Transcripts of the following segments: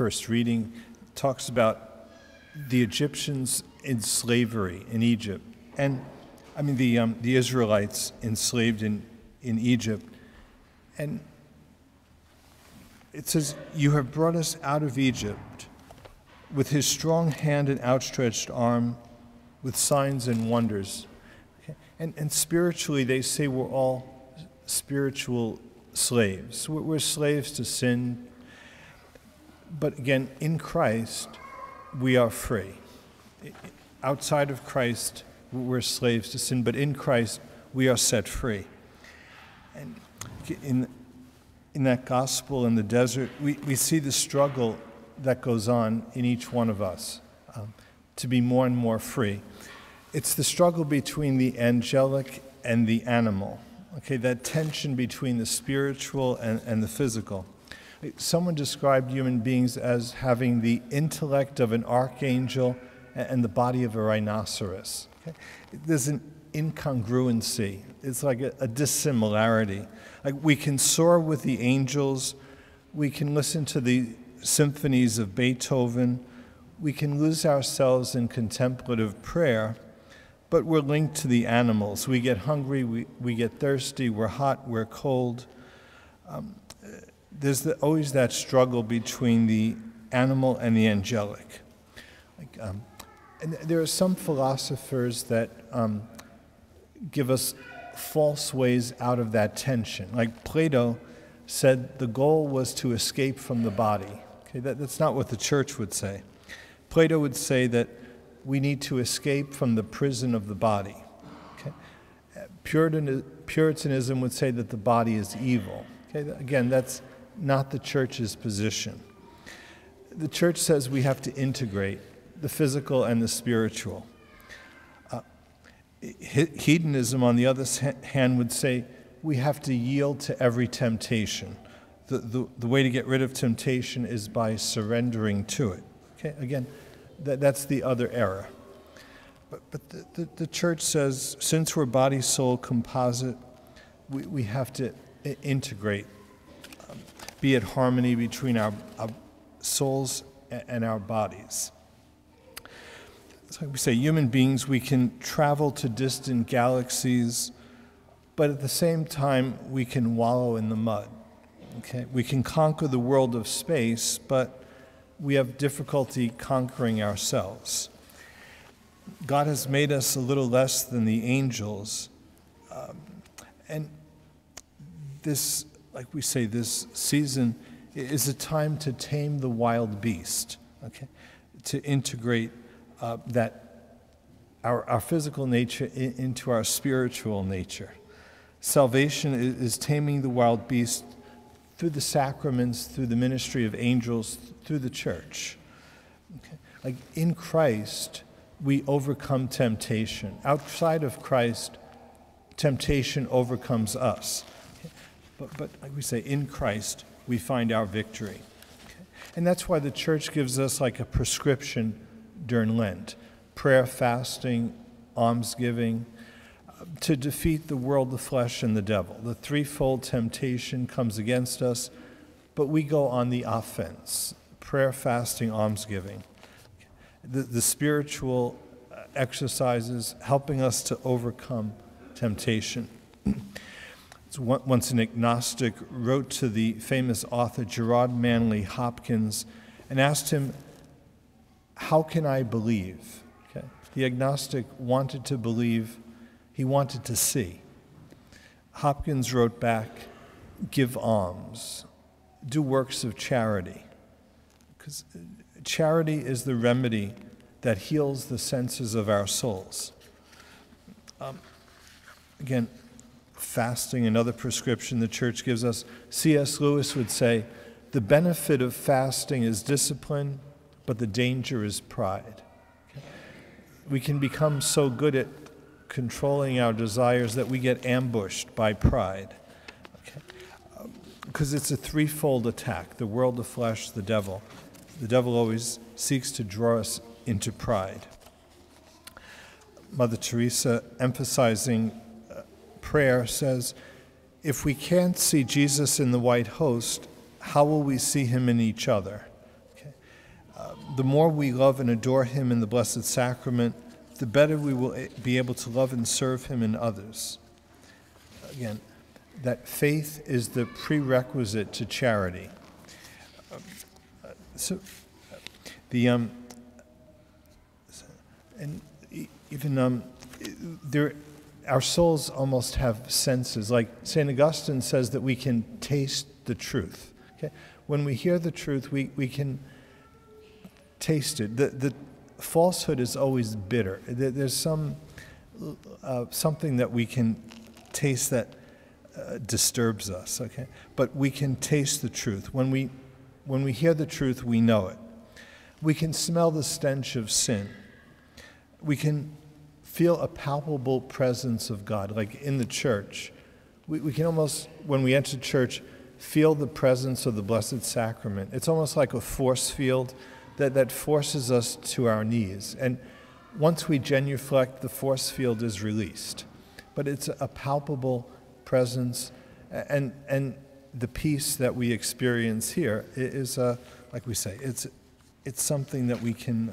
first reading talks about the Egyptians in slavery in Egypt. And, the Israelites enslaved in Egypt. And it says, "You have brought us out of Egypt with his strong hand and outstretched arm, with signs and wonders." Okay? And spiritually, they say we're all spiritual slaves. We're slaves to sin. But again, in Christ, we are free. Outside of Christ, we're slaves to sin, but in Christ, we are set free. And in that gospel in the desert, we see the struggle that goes on in each one of us to be more and more free. It's the struggle between the angelic and the animal, okay, that tension between the spiritual and the physical. Someone described human beings as having the intellect of an archangel and the body of a rhinoceros. Okay? There's an incongruency. It's like a dissimilarity. Like we can soar with the angels, we can listen to the symphonies of Beethoven, we can lose ourselves in contemplative prayer, but we're linked to the animals. We get hungry, we get thirsty, we're hot, we're cold. There's always that struggle between the animal and the angelic. And there are some philosophers that give us false ways out of that tension. Like Plato said the goal was to escape from the body. Okay, that's not what the church would say. Plato would say that we need to escape from the prison of the body. Okay? Puritanism would say that the body is evil. Okay? Again, that's not the church's position. The church says we have to integrate the physical and the spiritual. Hedonism, on the other hand, would say we have to yield to every temptation. The way to get rid of temptation is by surrendering to it. Okay, again, that's the other error. But the church says, since we're body-soul composite, we have to integrate, be at harmony between our souls and our bodies. So we say, human beings, we can travel to distant galaxies, but at the same time, we can wallow in the mud. Okay? We can conquer the world of space, but we have difficulty conquering ourselves. God has made us a little less than the angels, and this, like we say, this season is a time to tame the wild beast, okay? To integrate that our physical nature into our spiritual nature. Salvation is taming the wild beast through the sacraments, through the ministry of angels, through the church. Okay? Like in Christ, we overcome temptation. Outside of Christ, temptation overcomes us. Okay? But like we say, in Christ, we find our victory. Okay? And that's why the church gives us like a prescription during Lent: prayer, fasting, almsgiving, to defeat the world, the flesh, and the devil. The threefold temptation comes against us, but we go on the offense: prayer, fasting, almsgiving. The spiritual exercises helping us to overcome temptation. Once an agnostic wrote to the famous author Gerard Manley Hopkins and asked him, "How can I believe?" Okay. The agnostic wanted to believe, he wanted to see. Hopkins wrote back, "Give alms, do works of charity." Because charity is the remedy that heals the senses of our souls. Again, fasting, another prescription the church gives us. C.S. Lewis would say, the benefit of fasting is discipline, but the danger is pride. Okay? We can become so good at controlling our desires that we get ambushed by pride. Okay? Because it's a threefold attack: the world, the flesh, the devil. The devil always seeks to draw us into pride. Mother Teresa, emphasizing prayer, says, if we can't see Jesus in the white host, how will we see him in each other? Okay. The more we love and adore him in the Blessed Sacrament, the better we will be able to love and serve him in others. Again, that faith is the prerequisite to charity. Our souls almost have senses. Like St. Augustine says that we can taste the truth. Okay? When we hear the truth, we can taste it. The falsehood is always bitter. There's something that we can taste that disturbs us. Okay, but we can taste the truth. When we hear the truth, we know it. We can smell the stench of sin. We can feel a palpable presence of God, like in the church. We can almost, when we enter church, feel the presence of the Blessed Sacrament. It's almost like a force field that forces us to our knees. And once we genuflect, the force field is released. But it's a palpable presence, and the peace that we experience here is, like we say, it's something that we can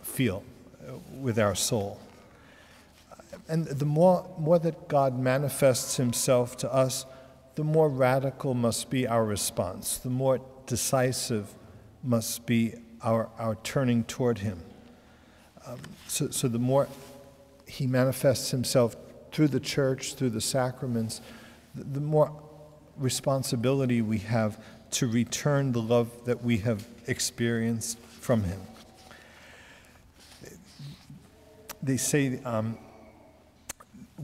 feel with our soul. And the more that God manifests himself to us, the more radical must be our response, the more decisive must be our turning toward him. So the more he manifests himself through the church, through the sacraments, the more responsibility we have to return the love that we have experienced from him. They say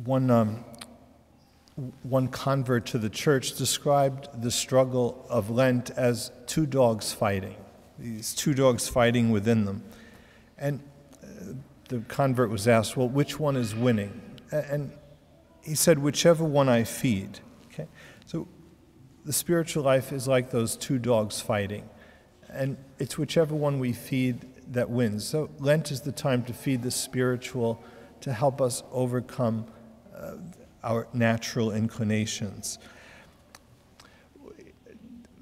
one convert to the church described the struggle of Lent as two dogs fighting, these two dogs fighting within them. And the convert was asked, well, which one is winning? And he said, whichever one I feed. Okay? So the spiritual life is like those two dogs fighting. And it's whichever one we feed that wins. So Lent is the time to feed the spiritual, to help us overcome our natural inclinations.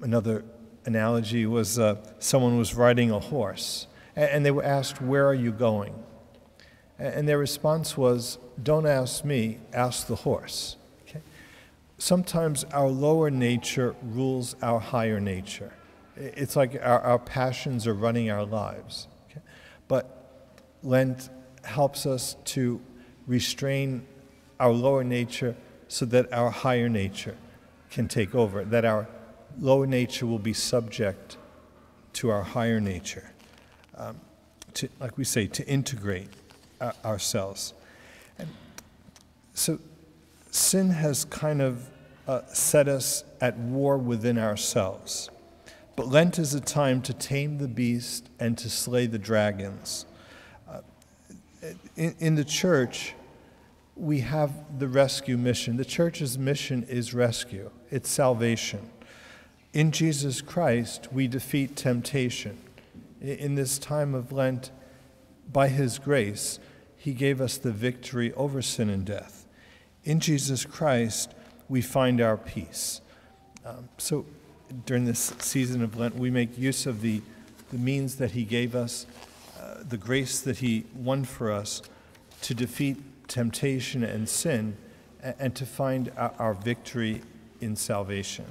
Another analogy was someone was riding a horse, and they were asked, where are you going? And their response was, don't ask me, ask the horse. Okay? Sometimes our lower nature rules our higher nature. It's like our passions are running our lives. Okay? But Lent helps us to restrain our lower nature so that our higher nature can take over, that our lower nature will be subject to our higher nature, to, like we say, to integrate ourselves. And so sin has kind of set us at war within ourselves. But Lent is a time to tame the beast and to slay the dragons. In the church, we have the rescue mission. The church's mission is rescue. It's salvation. In Jesus Christ, we defeat temptation. In this time of Lent, by his grace, he gave us the victory over sin and death. In Jesus Christ, we find our peace. So during this season of Lent, we make use of the means that he gave us, the grace that he won for us to defeat temptation and sin, and to find our victory in salvation.